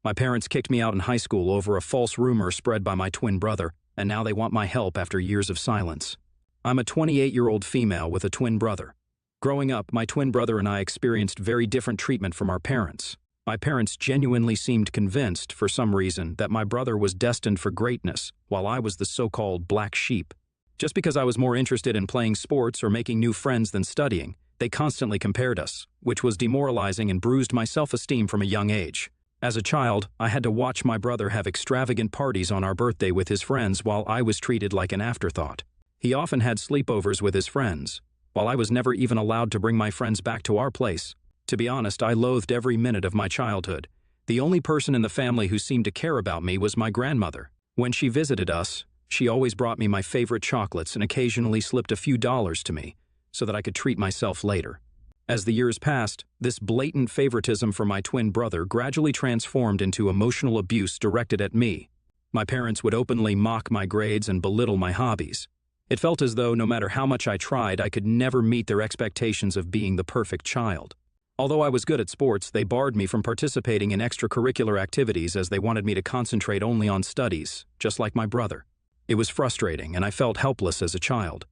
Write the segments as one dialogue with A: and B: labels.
A: My parents kicked me out in high school over a false rumor spread by my twin brother, and now they want my help after years of silence. I'm a 28-year-old female with a twin brother. Growing up, my twin brother and I experienced very different treatment from our parents. My parents genuinely seemed convinced, for some reason, that my brother was destined for greatness, while I was the so-called black sheep. Just because I was more interested in playing sports or making new friends than studying, they constantly compared us, which was demoralizing and bruised my self-esteem from a young age. As a child, I had to watch my brother have extravagant parties on our birthday with his friends while I was treated like an afterthought. He often had sleepovers with his friends, while I was never even allowed to bring my friends back to our place. To be honest, I loathed every minute of my childhood. The only person in the family who seemed to care about me was my grandmother. When she visited us, she always brought me my favorite chocolates and occasionally slipped a few dollars to me so that I could treat myself later. As the years passed, this blatant favoritism for my twin brother gradually transformed into emotional abuse directed at me. My parents would openly mock my grades and belittle my hobbies. It felt as though no matter how much I tried, I could never meet their expectations of being the perfect child. Although I was good at sports, they barred me from participating in extracurricular activities as they wanted me to concentrate only on studies, just like my brother. It was frustrating, and I felt helpless as a child.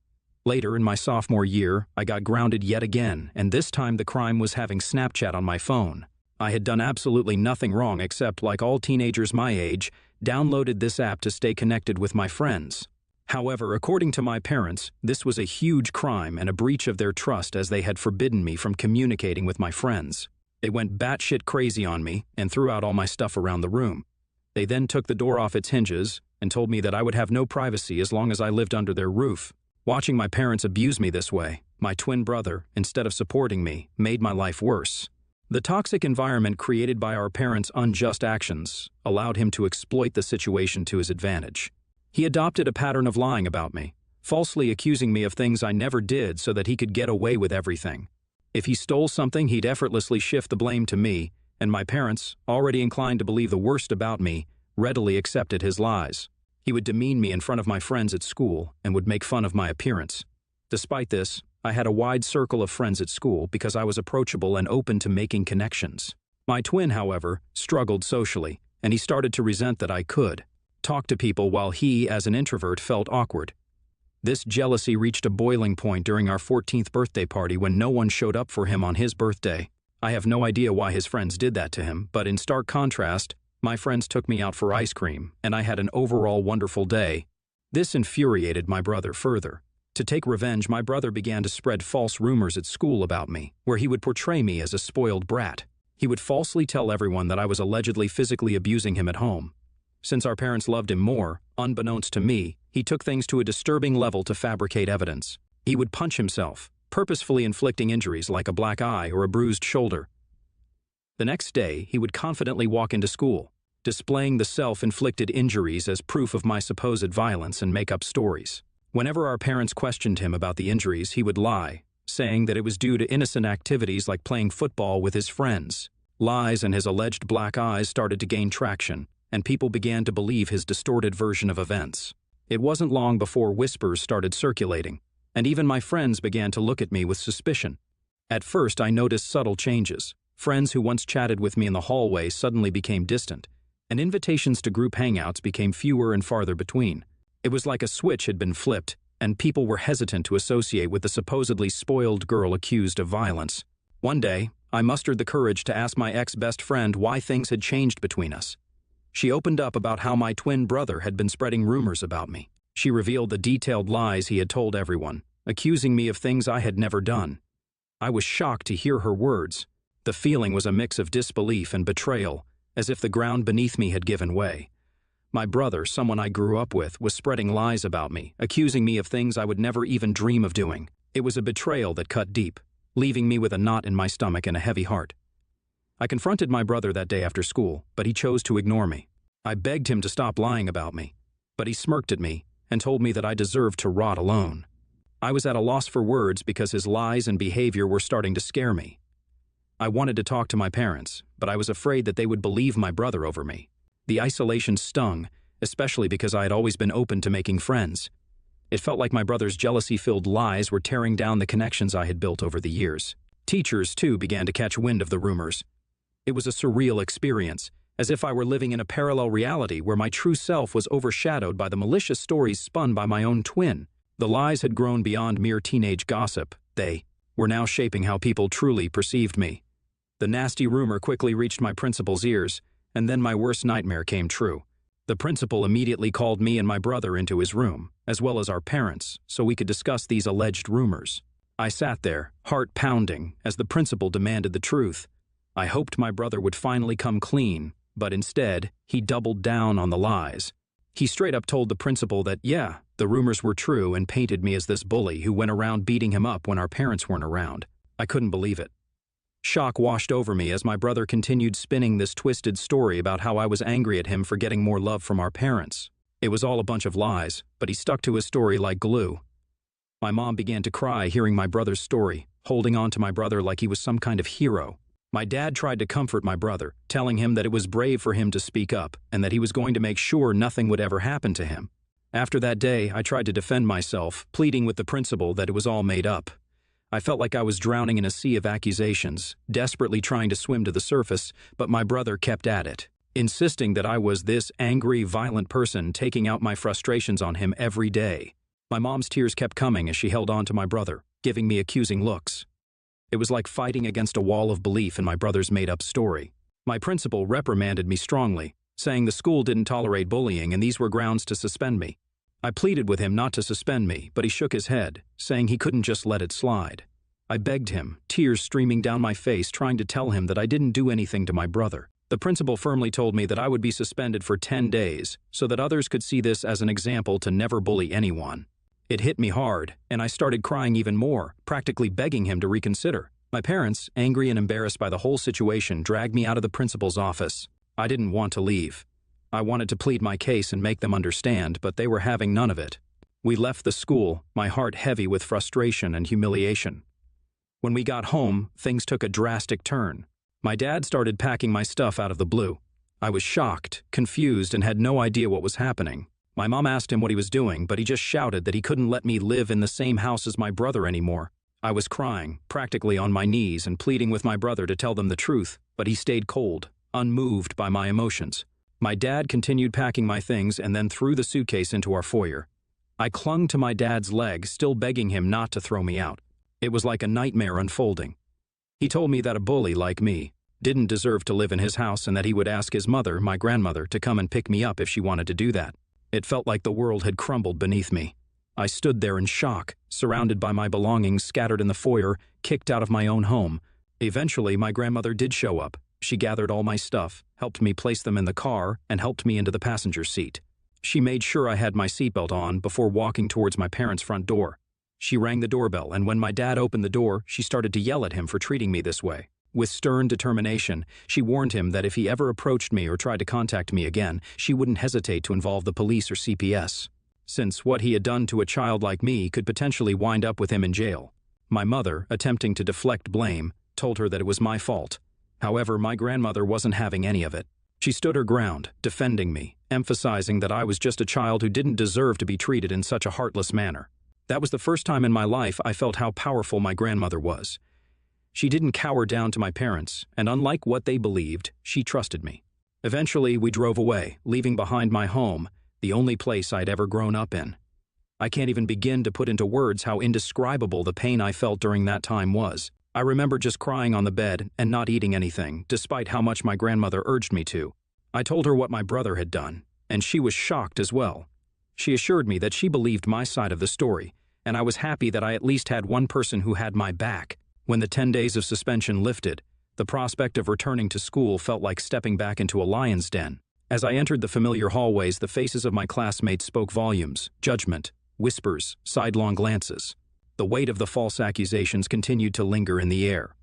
A: Later, in my sophomore year, I got grounded yet again, and this time the crime was having Snapchat on my phone. I had done absolutely nothing wrong except, like all teenagers my age, downloaded this app to stay connected with my friends. However, according to my parents, this was a huge crime and a breach of their trust as they had forbidden me from communicating with my friends. They went batshit crazy on me and threw out all my stuff around the room. They then took the door off its hinges and told me that I would have no privacy as long as I lived under their roof. Watching my parents abuse me this way, my twin brother, instead of supporting me, made my life worse. The toxic environment created by our parents' unjust actions allowed him to exploit the situation to his advantage. He adopted a pattern of lying about me, falsely accusing me of things I never did so that he could get away with everything. If he stole something, he'd effortlessly shift the blame to me, and my parents, already inclined to believe the worst about me, readily accepted his lies. He would demean me in front of my friends at school and would make fun of my appearance. Despite this, I had a wide circle of friends at school because I was approachable and open to making connections. My twin, however, struggled socially, and he started to resent that I could talk to people while he, as an introvert, felt awkward. This jealousy reached a boiling point during our 14th birthday party when no one showed up for him on his birthday. I have no idea why his friends did that to him, but in stark contrast, my friends took me out for ice cream, and I had an overall wonderful day. This infuriated my brother further. To take revenge, my brother began to spread false rumors at school about me, where he would portray me as a spoiled brat. He would falsely tell everyone that I was allegedly physically abusing him at home. Since our parents loved him more, unbeknownst to me, he took things to a disturbing level to fabricate evidence. He would punch himself, purposefully inflicting injuries like a black eye or a bruised shoulder. The next day, he would confidently walk into school, displaying the self-inflicted injuries as proof of my supposed violence and make up stories. Whenever our parents questioned him about the injuries, he would lie, saying that it was due to innocent activities like playing football with his friends. Lies and his alleged black eyes started to gain traction, and people began to believe his distorted version of events. It wasn't long before whispers started circulating, and even my friends began to look at me with suspicion. At first, I noticed subtle changes. Friends who once chatted with me in the hallway suddenly became distant, and invitations to group hangouts became fewer and farther between. It was like a switch had been flipped, and people were hesitant to associate with the supposedly spoiled girl accused of violence. One day, I mustered the courage to ask my ex-best friend why things had changed between us. She opened up about how my twin brother had been spreading rumors about me. She revealed the detailed lies he had told everyone, accusing me of things I had never done. I was shocked to hear her words. The feeling was a mix of disbelief and betrayal, as if the ground beneath me had given way. My brother, someone I grew up with, was spreading lies about me, accusing me of things I would never even dream of doing. It was a betrayal that cut deep, leaving me with a knot in my stomach and a heavy heart. I confronted my brother that day after school, but he chose to ignore me. I begged him to stop lying about me, but he smirked at me and told me that I deserved to rot alone. I was at a loss for words because his lies and behavior were starting to scare me. I wanted to talk to my parents, but I was afraid that they would believe my brother over me. The isolation stung, especially because I had always been open to making friends. It felt like my brother's jealousy-filled lies were tearing down the connections I had built over the years. Teachers, too, began to catch wind of the rumors. It was a surreal experience, as if I were living in a parallel reality where my true self was overshadowed by the malicious stories spun by my own twin. The lies had grown beyond mere teenage gossip. They were now shaping how people truly perceived me. The nasty rumor quickly reached my principal's ears, and then my worst nightmare came true. The principal immediately called me and my brother into his room, as well as our parents, so we could discuss these alleged rumors. I sat there, heart pounding, as the principal demanded the truth. I hoped my brother would finally come clean, but instead, he doubled down on the lies. He straight up told the principal that, yeah, the rumors were true and painted me as this bully who went around beating him up when our parents weren't around. I couldn't believe it. Shock washed over me as my brother continued spinning this twisted story about how I was angry at him for getting more love from our parents. It was all a bunch of lies, but he stuck to his story like glue. My mom began to cry hearing my brother's story, holding on to my brother like he was some kind of hero. My dad tried to comfort my brother, telling him that it was brave for him to speak up and that he was going to make sure nothing would ever happen to him. After that day, I tried to defend myself, pleading with the principal that it was all made up. I felt like I was drowning in a sea of accusations, desperately trying to swim to the surface, but my brother kept at it, insisting that I was this angry, violent person taking out my frustrations on him every day. My mom's tears kept coming as she held on to my brother, giving me accusing looks. It was like fighting against a wall of belief in my brother's made-up story. My principal reprimanded me strongly, saying the school didn't tolerate bullying and these were grounds to suspend me. I pleaded with him not to suspend me, but he shook his head, saying he couldn't just let it slide. I begged him, tears streaming down my face, trying to tell him that I didn't do anything to my brother. The principal firmly told me that I would be suspended for 10 days, so that others could see this as an example to never bully anyone. It hit me hard, and I started crying even more, practically begging him to reconsider. My parents, angry and embarrassed by the whole situation, dragged me out of the principal's office. I didn't want to leave. I wanted to plead my case and make them understand, but they were having none of it. We left the school, my heart heavy with frustration and humiliation. When we got home, things took a drastic turn. My dad started packing my stuff out of the blue. I was shocked, confused, and had no idea what was happening. My mom asked him what he was doing, but he just shouted that he couldn't let me live in the same house as my brother anymore. I was crying, practically on my knees, and pleading with my brother to tell them the truth, but he stayed cold, unmoved by my emotions. My dad continued packing my things and then threw the suitcase into our foyer. I clung to my dad's leg, still begging him not to throw me out. It was like a nightmare unfolding. He told me that a bully like me didn't deserve to live in his house and that he would ask his mother, my grandmother, to come and pick me up if she wanted to do that. It felt like the world had crumbled beneath me. I stood there in shock, surrounded by my belongings scattered in the foyer, kicked out of my own home. Eventually, my grandmother did show up. She gathered all my stuff, helped me place them in the car, and helped me into the passenger seat. She made sure I had my seatbelt on before walking towards my parents' front door. She rang the doorbell, and when my dad opened the door, she started to yell at him for treating me this way. With stern determination, she warned him that if he ever approached me or tried to contact me again, she wouldn't hesitate to involve the police or CPS, since what he had done to a child like me could potentially wind up with him in jail. My mother, attempting to deflect blame, told her that it was my fault. However, my grandmother wasn't having any of it. She stood her ground, defending me, emphasizing that I was just a child who didn't deserve to be treated in such a heartless manner. That was the first time in my life I felt how powerful my grandmother was. She didn't cower down to my parents, and unlike what they believed, she trusted me. Eventually, we drove away, leaving behind my home, the only place I'd ever grown up in. I can't even begin to put into words how indescribable the pain I felt during that time was. I remember just crying on the bed and not eating anything, despite how much my grandmother urged me to. I told her what my brother had done, and she was shocked as well. She assured me that she believed my side of the story, and I was happy that I at least had one person who had my back. When the 10 days of suspension lifted, the prospect of returning to school felt like stepping back into a lion's den. As I entered the familiar hallways, the faces of my classmates spoke volumes: judgment, whispers, sidelong glances. The weight of the false accusations continued to linger in the air.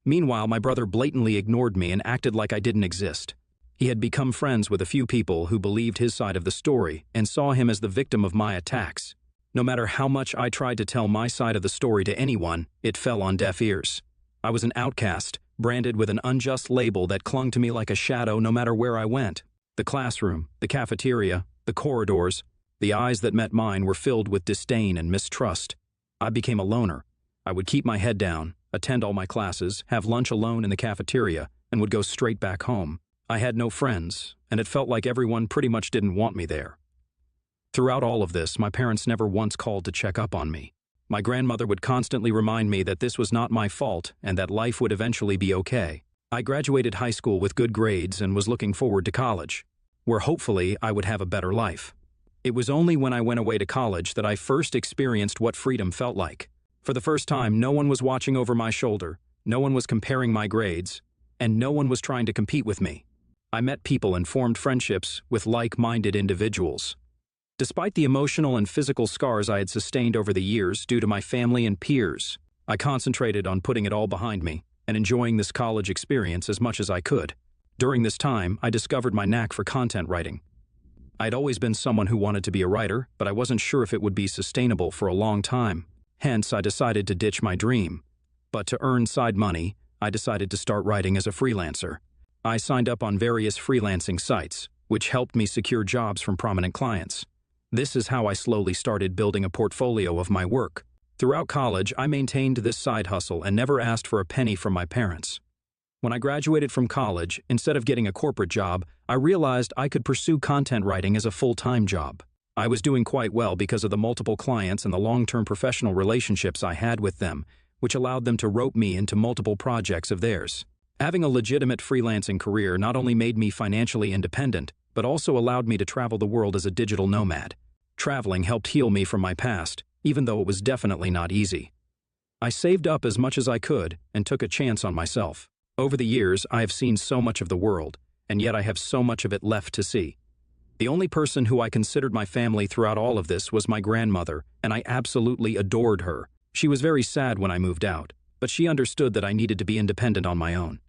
A: Meanwhile, my brother blatantly ignored me and acted like I didn't exist. He had become friends with a few people who believed his side of the story and saw him as the victim of my attacks. No matter how much I tried to tell my side of the story to anyone, it fell on deaf ears. I was an outcast, branded with an unjust label that clung to me like a shadow no matter where I went. The classroom, the cafeteria, the corridors, the eyes that met mine were filled with disdain and mistrust. I became a loner. I would keep my head down, attend all my classes, have lunch alone in the cafeteria, and would go straight back home. I had no friends, and it felt like everyone pretty much didn't want me there. Throughout all of this, my parents never once called to check up on me. My grandmother would constantly remind me that this was not my fault and that life would eventually be okay. I graduated high school with good grades and was looking forward to college, where hopefully I would have a better life. It was only when I went away to college that I first experienced what freedom felt like. For the first time, no one was watching over my shoulder, no one was comparing my grades, and no one was trying to compete with me. I met people and formed friendships with like-minded individuals. Despite the emotional and physical scars I had sustained over the years due to my family and peers, I concentrated on putting it all behind me and enjoying this college experience as much as I could. During this time, I discovered my knack for content writing. I'd always been someone who wanted to be a writer, but I wasn't sure if it would be sustainable for a long time. Hence, I decided to ditch my dream. But to earn side money, I decided to start writing as a freelancer. I signed up on various freelancing sites, which helped me secure jobs from prominent clients. This is how I slowly started building a portfolio of my work. Throughout college, I maintained this side hustle and never asked for a penny from my parents. When I graduated from college, instead of getting a corporate job, I realized I could pursue content writing as a full-time job. I was doing quite well because of the multiple clients and the long-term professional relationships I had with them, which allowed them to rope me into multiple projects of theirs. Having a legitimate freelancing career not only made me financially independent, but also allowed me to travel the world as a digital nomad. Traveling helped heal me from my past, even though it was definitely not easy. I saved up as much as I could and took a chance on myself. Over the years, I have seen so much of the world, and yet I have so much of it left to see. The only person who I considered my family throughout all of this was my grandmother, and I absolutely adored her. She was very sad when I moved out, but she understood that I needed to be independent on my own.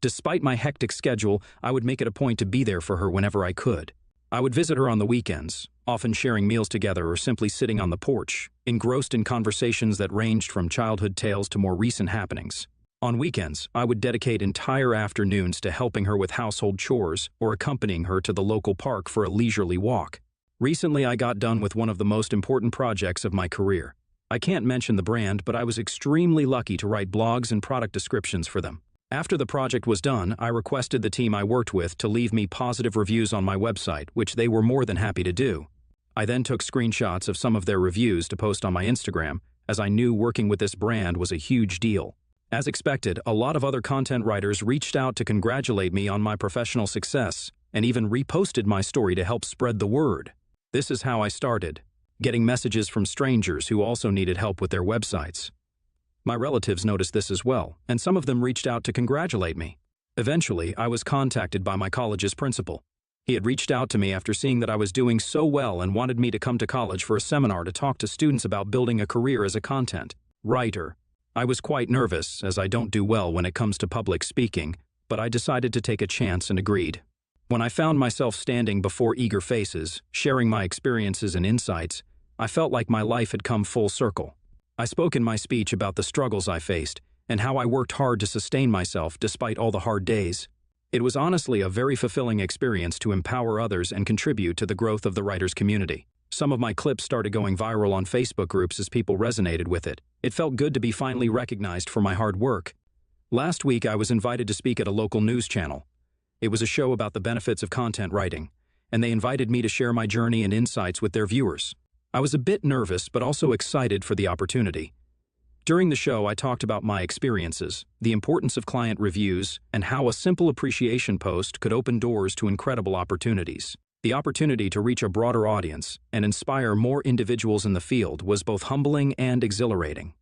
A: Despite my hectic schedule, I would make it a point to be there for her whenever I could. I would visit her on the weekends, often sharing meals together or simply sitting on the porch, engrossed in conversations that ranged from childhood tales to more recent happenings. On weekends, I would dedicate entire afternoons to helping her with household chores or accompanying her to the local park for a leisurely walk. Recently, I got done with one of the most important projects of my career. I can't mention the brand, but I was extremely lucky to write blogs and product descriptions for them. After the project was done, I requested the team I worked with to leave me positive reviews on my website, which they were more than happy to do. I then took screenshots of some of their reviews to post on my Instagram, as I knew working with this brand was a huge deal. As expected, a lot of other content writers reached out to congratulate me on my professional success, and even reposted my story to help spread the word. This is how I started, getting messages from strangers who also needed help with their websites. My relatives noticed this as well, and some of them reached out to congratulate me. Eventually, I was contacted by my college's principal. He had reached out to me after seeing that I was doing so well and wanted me to come to college for a seminar to talk to students about building a career as a content writer. I was quite nervous, as I don't do well when it comes to public speaking, but I decided to take a chance and agreed. When I found myself standing before eager faces, sharing my experiences and insights, I felt like my life had come full circle. I spoke in my speech about the struggles I faced and how I worked hard to sustain myself despite all the hard days. It was honestly a very fulfilling experience to empower others and contribute to the growth of the writers' community. Some of my clips started going viral on Facebook groups as people resonated with it. It felt good to be finally recognized for my hard work. Last week, I was invited to speak at a local news channel. It was a show about the benefits of content writing, and they invited me to share my journey and insights with their viewers. I was a bit nervous, but also excited for the opportunity. During the show, I talked about my experiences, the importance of client reviews, and how a simple appreciation post could open doors to incredible opportunities. The opportunity to reach a broader audience and inspire more individuals in the field was both humbling and exhilarating.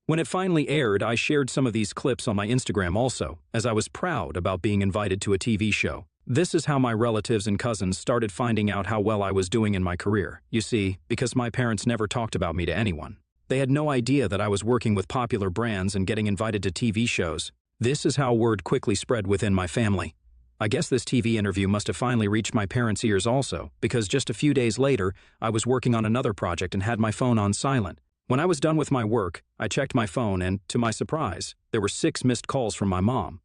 A: When it finally aired, I shared some of these clips on my Instagram also, as I was proud about being invited to a TV show. This is how my relatives and cousins started finding out how well I was doing in my career. You see, because my parents never talked about me to anyone. They had no idea that I was working with popular brands and getting invited to TV shows. This is how word quickly spread within my family. I guess this TV interview must have finally reached my parents' ears also, because just a few days later, I was working on another project and had my phone on silent. When I was done with my work, I checked my phone and, to my surprise, there were 6 missed calls from my mom.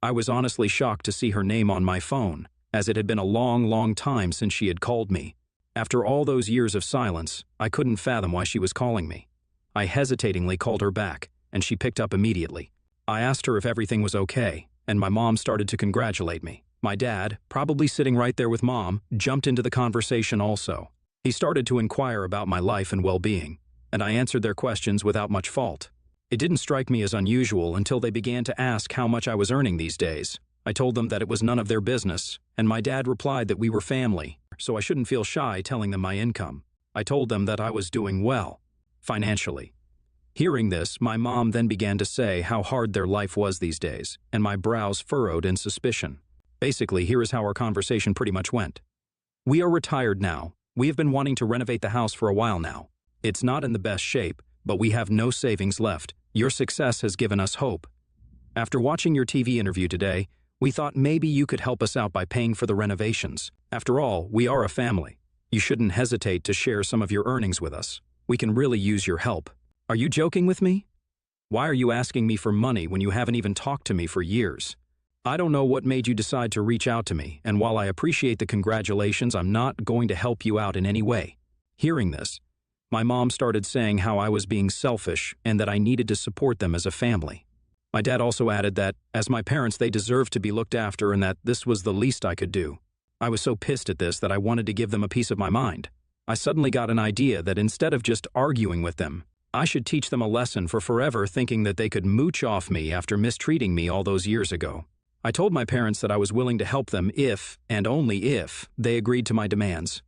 A: I was honestly shocked to see her name on my phone, as it had been a long time since she had called me. After all those years of silence, I couldn't fathom why she was calling me. I hesitatingly called her back, and she picked up immediately. I asked her if everything was okay, and my mom started to congratulate me. My dad, probably sitting right there with Mom, jumped into the conversation also. He started to inquire about my life and well-being, and I answered their questions without much fault. It didn't strike me as unusual until they began to ask how much I was earning these days. I told them that it was none of their business, and my dad replied that we were family, so I shouldn't feel shy telling them my income. I told them that I was doing well, financially. Hearing this, my mom then began to say how hard their life was these days, and my brows furrowed in suspicion. Basically, here is how our conversation pretty much went. We are retired now. We have been wanting to renovate the house for a while now. It's not in the best shape, but we have no savings left. Your success has given us hope. After watching your TV interview today, we thought maybe you could help us out by paying for the renovations. After all, we are a family. You shouldn't hesitate to share some of your earnings with us. We can really use your help. Are you joking with me? Why are you asking me for money when you haven't even talked to me for years? I don't know what made you decide to reach out to me, and while I appreciate the congratulations, I'm not going to help you out in any way. Hearing this, my mom started saying how I was being selfish and that I needed to support them as a family. My dad also added that, as my parents, they deserved to be looked after and that this was the least I could do. I was so pissed at this that I wanted to give them a piece of my mind. I suddenly got an idea that instead of just arguing with them, I should teach them a lesson for forever thinking that they could mooch off me after mistreating me all those years ago. I told my parents that I was willing to help them if, and only if, they agreed to my demands.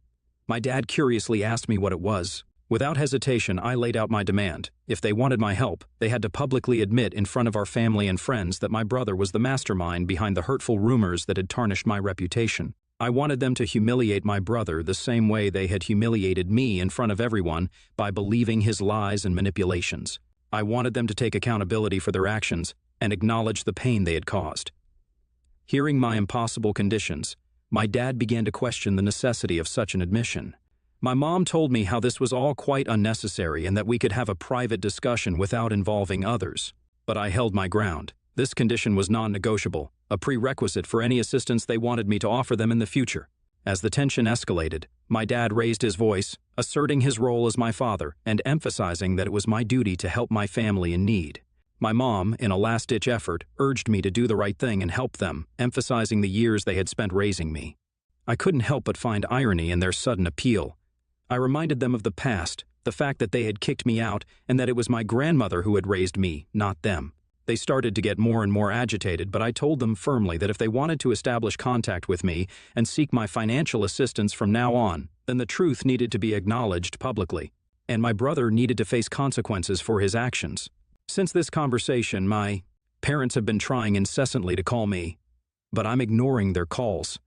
A: My dad curiously asked me what it was. Without hesitation, I laid out my demand. If they wanted my help, they had to publicly admit in front of our family and friends that my brother was the mastermind behind the hurtful rumors that had tarnished my reputation. I wanted them to humiliate my brother the same way they had humiliated me in front of everyone by believing his lies and manipulations. I wanted them to take accountability for their actions and acknowledge the pain they had caused. Hearing my impossible conditions, my dad began to question the necessity of such an admission. My mom told me how this was all quite unnecessary and that we could have a private discussion without involving others. But I held my ground. This condition was non-negotiable, a prerequisite for any assistance they wanted me to offer them in the future. As the tension escalated, my dad raised his voice, asserting his role as my father and emphasizing that it was my duty to help my family in need. My mom, in a last-ditch effort, urged me to do the right thing and help them, emphasizing the years they had spent raising me. I couldn't help but find irony in their sudden appeal. I reminded them of the past, the fact that they had kicked me out and that it was my grandmother who had raised me, not them. They started to get more and more agitated, but I told them firmly that if they wanted to establish contact with me and seek my financial assistance from now on, then the truth needed to be acknowledged publicly, and my brother needed to face consequences for his actions. Since this conversation, my parents have been trying incessantly to call me, but I'm ignoring their calls.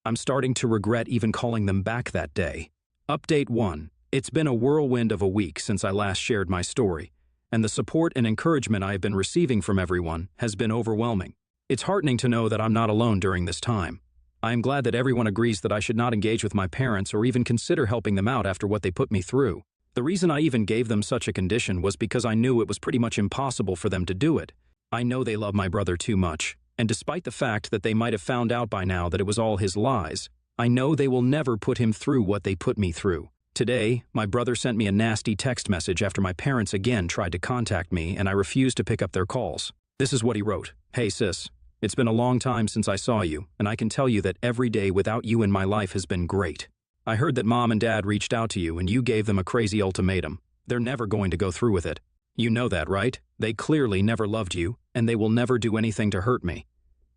A: I'm starting to regret even calling them back that day. Update 1. It's been a whirlwind of a week since I last shared my story, and the support and encouragement I have been receiving from everyone has been overwhelming. It's heartening to know that I'm not alone during this time. I am glad that everyone agrees that I should not engage with my parents or even consider helping them out after what they put me through. The reason I even gave them such a condition was because I knew it was pretty much impossible for them to do it. I know they love my brother too much, and despite the fact that they might have found out by now that it was all his lies, I know they will never put him through what they put me through. Today, my brother sent me a nasty text message after my parents again tried to contact me and I refused to pick up their calls. This is what he wrote. Hey sis, it's been a long time since I saw you, and I can tell you that every day without you in my life has been great. I heard that Mom and Dad reached out to you and you gave them a crazy ultimatum. They're never going to go through with it. You know that, right? They clearly never loved you, and they will never do anything to hurt me.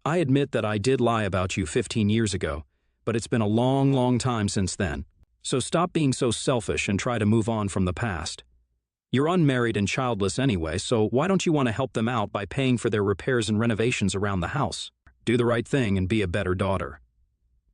A: I admit that I did lie about you 15 years ago, but it's been a long, long time since then. So stop being so selfish and try to move on from the past. You're unmarried and childless anyway, so why don't you want to help them out by paying for their repairs and renovations around the house? Do the right thing and be a better daughter.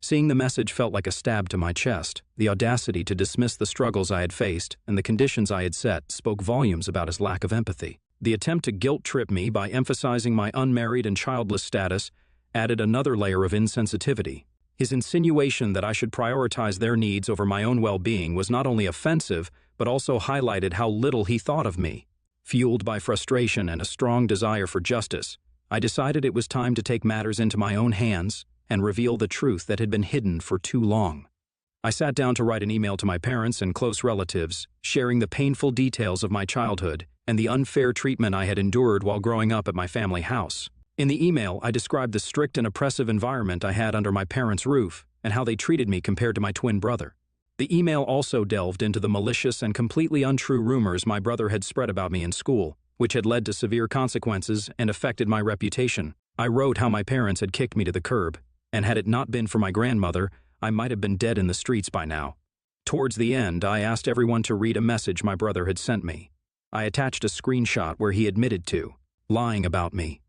A: Seeing the message felt like a stab to my chest. The audacity to dismiss the struggles I had faced and the conditions I had set spoke volumes about his lack of empathy. The attempt to guilt-trip me by emphasizing my unmarried and childless status added another layer of insensitivity. His insinuation that I should prioritize their needs over my own well-being was not only offensive, but also highlighted how little he thought of me. Fueled by frustration and a strong desire for justice, I decided it was time to take matters into my own hands and reveal the truth that had been hidden for too long. I sat down to write an email to my parents and close relatives, sharing the painful details of my childhood and the unfair treatment I had endured while growing up at my family house. In the email, I described the strict and oppressive environment I had under my parents' roof and how they treated me compared to my twin brother. The email also delved into the malicious and completely untrue rumors my brother had spread about me in school, which had led to severe consequences and affected my reputation. I wrote how my parents had kicked me to the curb, and had it not been for my grandmother, I might have been dead in the streets by now. Towards the end, I asked everyone to read a message my brother had sent me. I attached a screenshot where he admitted to lying about me.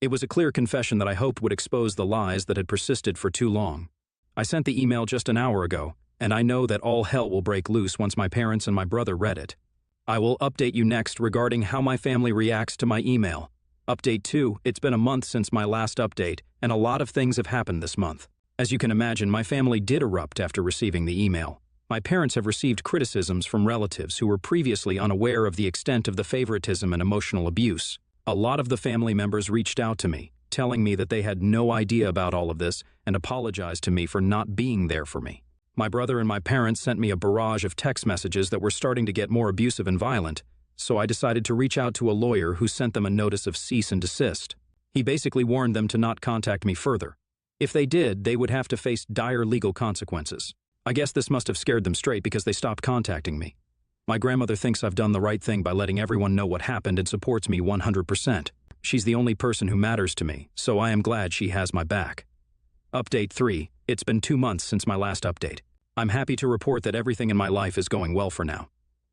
A: It was a clear confession that I hoped would expose the lies that had persisted for too long. I sent the email just an hour ago, and I know that all hell will break loose once my parents and my brother read it. I will update you next regarding how my family reacts to my email. Update 2, it's been a month since my last update, and a lot of things have happened this month. As you can imagine, my family did erupt after receiving the email. My parents have received criticisms from relatives who were previously unaware of the extent of the favoritism and emotional abuse. A lot of the family members reached out to me, telling me that they had no idea about all of this and apologized to me for not being there for me. My brother and my parents sent me a barrage of text messages that were starting to get more abusive and violent, so I decided to reach out to a lawyer who sent them a notice of cease and desist. He basically warned them to not contact me further. If they did, they would have to face dire legal consequences. I guess this must have scared them straight because they stopped contacting me. My grandmother thinks I've done the right thing by letting everyone know what happened and supports me 100%. She's the only person who matters to me, so I am glad she has my back. Update 3. It's been 2 months since my last update. I'm happy to report that everything in my life is going well for now.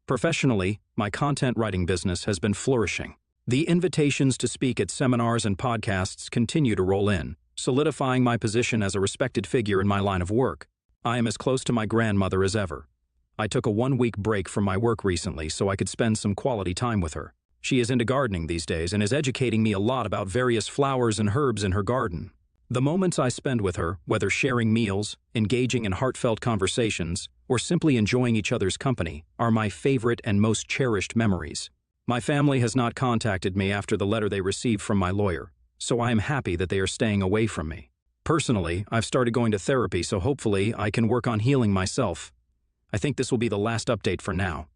A: Professionally, my content writing business has been flourishing. The invitations to speak at seminars and podcasts continue to roll in, solidifying my position as a respected figure in my line of work. I am as close to my grandmother as ever. I took a 1-week break from my work recently so I could spend some quality time with her. She is into gardening these days and is educating me a lot about various flowers and herbs in her garden. The moments I spend with her, whether sharing meals, engaging in heartfelt conversations, or simply enjoying each other's company, are my favorite and most cherished memories. My family has not contacted me after the letter they received from my lawyer, so I am happy that they are staying away from me. Personally, I've started going to therapy, so hopefully I can work on healing myself. I think this will be the last update for now.